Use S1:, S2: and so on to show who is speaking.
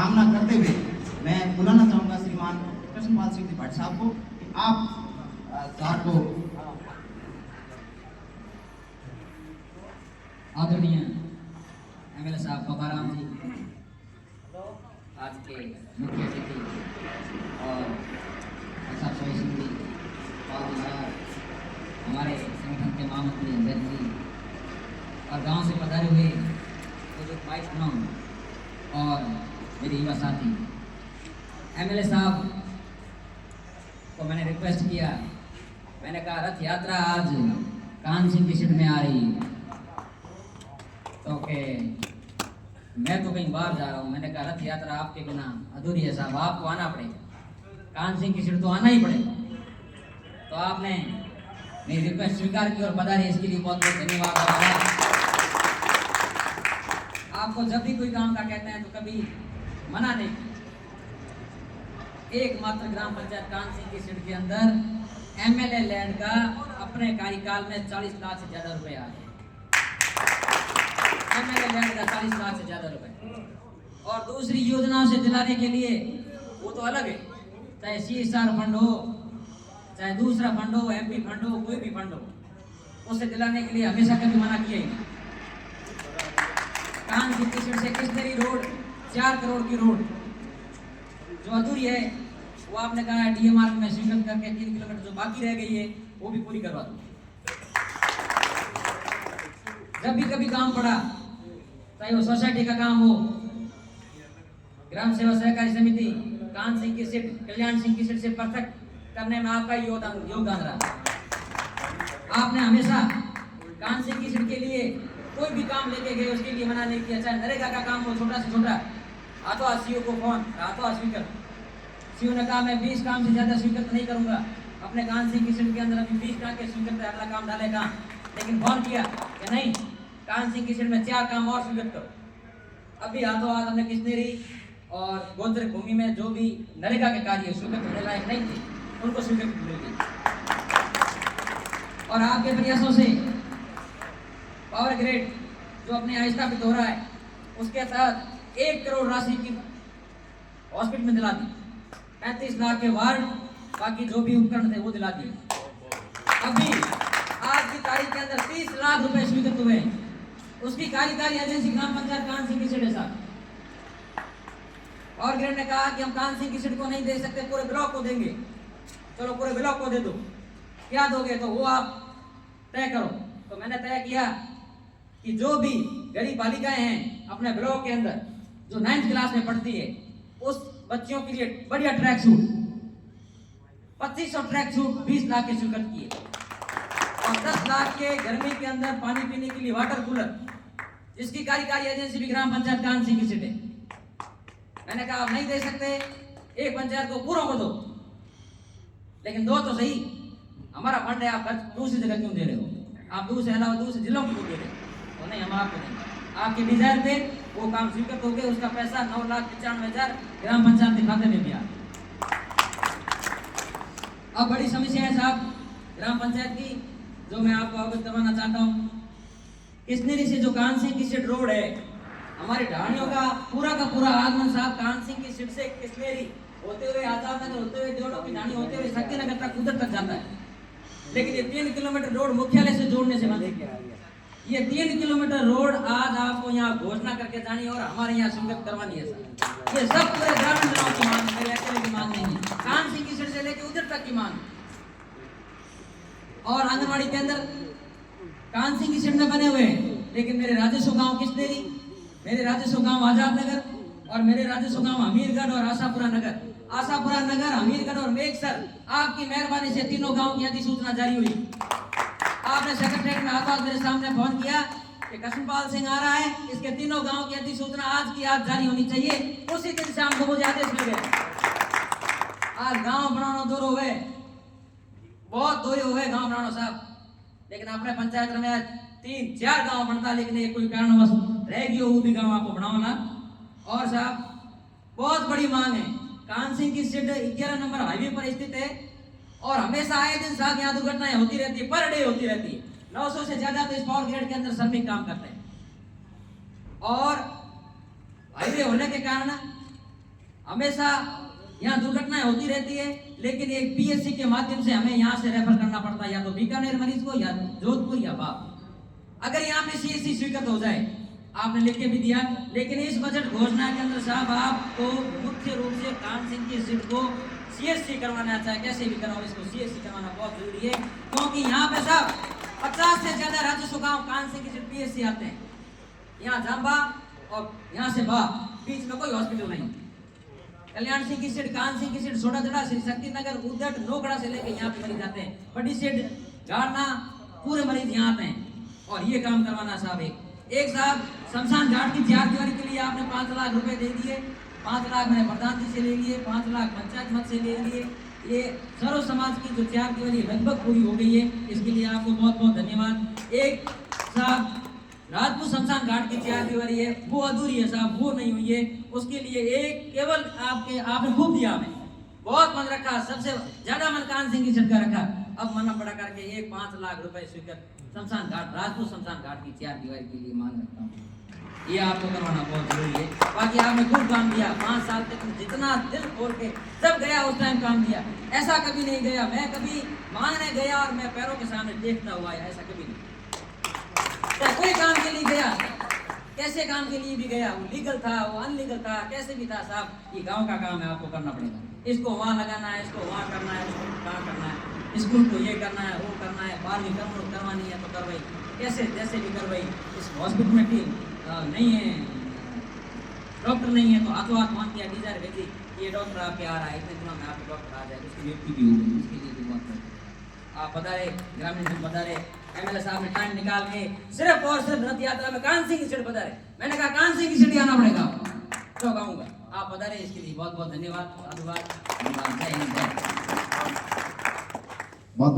S1: कामना करते हुए मैं बुलाना चाहूँगा श्रीमान कृष्णपाल सिंह जी भट्ट साहब को कि आप चार को
S2: आदरणीय एमएलए साहब बाबाराम जी, आज के मुख्य अतिथि और सिंह जी, हमारे संगठन के महामंत्री अध्यक्ष जी और गांव से पधारे हुए बुजुर्ग भाई बहनों और मेरे युवा साथी, एमएलए साहब को मैंने रिक्वेस्ट किया, मैंने कहा रथ यात्रा आज कान सिंह की सीट में आ रही है, तो मैं तो कहीं बाहर जा रहा हूँ। मैंने कहा रथ यात्रा आपके बिना अधूरी है साहब, आपको आना पड़ेगा, कान सिंह की सीट तो आना ही पड़ेगा। तो आपने मेरी रिक्वेस्ट स्वीकार की और पधारी, इसके लिए बहुत बहुत धन्यवाद। आपको जब भी कोई काम का कहते हैं तो कभी मना नहीं किया। एकमात्र ग्राम पंचायत कान सिंह की सीट के अंदर एमएलए लैंड का अपने कार्यकाल में 40 लाख से ज्यादा रुपए आ गए। एमएलए लैंड का 40 लाख से ज्यादा रुपए, और दूसरी योजनाओं से दिलाने के लिए वो तो अलग है, चाहे CSR फंड हो, चाहे दूसरा फंड हो, MP फंड हो, कोई भी फंड हो, उसे दिलाने के लिए हमेशा कभी मना किया ही नहीं। कान सिंह की सीट से किश्तरी रोड 4 करोड़ की रोड जो अधूरी है वो आपने कहा है DMR में स्वीकृत करके 3 किलोमीटर जो बाकी रह गई है वो भी पूरी करवा दूं। जब भी कभी काम पड़ा, चाहे वो सोसाइटी का काम हो, ग्राम सेवा सहकारी समिति, कान सिंह की सीट, कल्याण सिंह की सीट से पृथक करने में आपका योगदान रहा। आपने हमेशा कान सिंह की सीट के लिए कोई भी काम लेके गए उसके लिए मना नहीं किया, चाहे नरेगा का काम हो छोटा से छोटा, हाथों हाथ CO को फोन, हाथों हाथ स्वीकृत। CO ने कहा मैं 20 काम से ज्यादा स्वीकृत नहीं करूंगा, अपने कान सिंह की सीट के अंदर अभी 20 काम के स्वीकृत है, अगला काम डालेगा, लेकिन फोन किया कि नहीं, कान सिंह की सीट में 4 काम और स्वीकृत करो। अभी हाथों हाथ हमने किश्तरी और गोत्र भूमि में जो भी नरेगा के कार्य स्वीकृत होने लायक नहीं थे उनको स्वीकृत मिल गई। और आपके प्रयासों से पावर ग्रिड जो अपने यहाँ स्थापित हो रहा है उसके तहत 1 करोड़ राशि की हॉस्पिटल में दिला दी, 35 लाख के वार्ड, बाकी जो भी उपकरण थे वो दिला दिए। अभी आज की तारीख के अंदर 30 लाख रुपए स्वीकृत हुए, उसकी कार्यकारी एजेंसी ग्राम पंचायत कान सिंह की सीट है साहब। और ग्रेड ने कहा कि हम कान सिंह की सीट को नहीं दे सकते, पूरे ब्लॉक को देंगे। चलो पूरे ब्लॉक को दे दो, क्या दोगे तो वो आप तय करो। तो मैंने तय किया कि जो भी गरीब बालिकाएं हैं अपने ब्लॉक के अंदर जो 9th क्लास में पढ़ती है उस बच्चियों के लिए बढ़िया track suit, 2500 track suit 20 lakh के स्वीकृत किए, और 10 लाख के गर्मी के अंदर पानी पीने के लिए वाटर कूलर, जिसकी कार्यकारी एजेंसी भी ग्राम पंचायत कान सिंह की सीट है। मैंने कहा आप नहीं दे सकते, एक पंचायत को पूरों को दो, लेकिन दो तो सही, हमारा फंड है, आप दूसरी जगह क्यों दे रहे हो, आप दूसरे अलावा दूसरे जिलों को दे रहे हो, तो नहीं, हम आपको नहीं। आपके डिजायर पे वो काम स्वीकृत हो गए, उसका पैसा 9,95,000 ग्राम पंचायत के खाते में भी आ। अब बड़ी समस्या है साहब ग्राम पंचायत की, जो मैं आपको अवगत करवाना चाहता हूँ। किश्तरी से जो कान सिंह की सीट रोड है, हमारे ढाणियों का पूरा आगमन साहब कान सिंह की सीट से किश्तरी होते हुए, आजाद नगर होते हुए, देवड़ों की ढाणी होते हुए शक्ति नगर तक उधर तक जाता है, लेकिन ये 3 किलोमीटर रोड मुख्यालय से जोड़ने से बंद है। ये 3 किलोमीटर रोड आज आपको यहाँ घोषणा करके जानी और हमारे यहाँ स्वीकृत करवानी है सर। ये सब पूरे ग्रामीण गाँव की मांग है, मेरे अकेले की मांग नहीं है, कान सिंह की सीट से लेके उधर तक की मांग। और आंगनबाड़ी केंद्र कान सिंह की सीट में बने हुए हैं, लेकिन मेरे राजस्व गाँव किश्तरी, मेरे राजस्व गाँव आजाद नगर और मेरे राजस्व गाँव हमीरगढ़ और आशापुरा नगर, हमीरगढ़ और मेघसर, आपकी मेहरबानी से तीनों गांव की अधिसूचना जारी हुई। आपने सेक्रेटरीट में आता मेरे सामने फोन किया कि कृष्णपाल सिंह आ रहा है, इसके तीनों गांव की अधिसूचना आज की आज जारी होनी चाहिए। उसी दिन शाम को मुझे आदेश मिल गए। आज गांव बनाना दूर हो गए, बहुत दूरी हो गए गांव बनाना साहब, लेकिन अपने पंचायत में 3-4 गांव बनता, लेकिन ये कोई कारणवश रह गई वो भी गांव आपको बनाना। और साहब बहुत बड़ी मांग है, कान सिंह की सीट 11 नंबर हाईवे पर स्थित है और हमेशा आए दिन साहब यहाँ दुर्घटनाएं होती रहती है, पर डे होती रहती है। 900 से ज्यादा तो इस पावर ग्रेड के अंदर श्रमिक काम करते हैं, और हाईवे होने के कारण हमेशा यहाँ दुर्घटनाएं होती रहती है, लेकिन एक पीएससी के माध्यम से हमें यहाँ से रेफर करना पड़ता है, या तो बीकानेर मरीज को, या जोधपुर, या बाप। अगर यहाँ पे सीएससी स्वीकृत हो जाए, आपने लिख के भी दिया, लेकिन इस बजट घोषणा के अंदर साहब आपको मुख्य रूप से कान सिंह की सीट को सीएससी करवाना, चाहे कैसे भी कराओ, इसको सीएससी करवाना बहुत जरूरी है, क्योंकि यहाँ पे साहब 50 से ज्यादा राजस्व गांव कान सिंह की सीट पीएससी आते हैं। यहाँ जाम्बा और यहाँ से बा बीच में कोई हॉस्पिटल नहीं। कल्याण सिंह की सीट, कान सिंह की सीट, सोडादड़ा, श्री शक्ति नगर, उद्दट, नोकड़ा से लेके यहाँ पे मरीज आते हैं। बड़ी सीट गाड़ना, पूरे मरीज यहाँ आते हैं, और ये काम करवाना साहब। एक साहब शमशान घाट की 4 दीवारी के लिए आपने 5 लाख रुपए दे दिए, 5 लाख मैंने प्रधान जी से ले लिए, 5 लाख पंचायत मत से ले लिए। ये सर्व समाज की जो 4 दीवारी लगभग पूरी हो गई है, इसके लिए आपको बहुत बहुत धन्यवाद। एक साहब राजपूत शमशान घाट की 4 दीवारी है, वो अधूरी है साहब, वो नहीं हुई है, उसके लिए एक केवल आपने खूब दिया, हमें बहुत मन रखा, सबसे ज्यादा मन कान सिंह की झटका रखा। अब मना पड़ा करके एक 5 लाख रुपए स्वीकृत शमशान घाट, राजपूत शमशान घाट की 4 दीवारी के लिए मांग रखता हूँ। ये आपको करवाना बहुत जरूरी है। बाकी आपने खूब काम दिया 5 साल तक, जितना दिल खोल के जब गया उस टाइम काम दिया। ऐसा कभी नहीं गया, मैं कभी मांगने गया और मैं पैरों के सामने देखता हुआ आया, ऐसा कभी नहीं। कोई काम के लिए गया, कैसे काम के लिए भी गया, वो लीगल था, वो अनलीगल था, कैसे भी था साहब, ये गांव का काम है, आपको करना पड़ेगा। इसको वहाँ लगाना है, इसको वहाँ करना है, इसको कहाँ करना है, स्कूल को ये करना है, वो करना है, 12वीं करवानी है तो करवाई, कैसे जैसे भी करवाई। इस हॉस्पिटल में टीम नहीं है, डॉक्टर नहीं है, तो हाथों हाथ मान दिया, डिजायर भेजी, ये डॉक्टर आपके आ रहा है, इतने दिनों में आपके डॉक्टर आ जाए, उसकी नियुक्ति भी होगी, उसके लिए भी बहुत आप पधारे, ग्रामीण से पधारे, एमएलए साहब ने टाइम निकाल के सिर्फ और सिर्फ रथ यात्रा में कान सिंह की सीट पधारे। मैंने कहा कान सिंह की सीट आना पड़ेगा, तो कहूँगा आप पधारे, इसके लिए बहुत बहुत धन्यवाद, साधुवाद, धन्यवाद, जय हिंद, जय।
S3: बहुत बहुत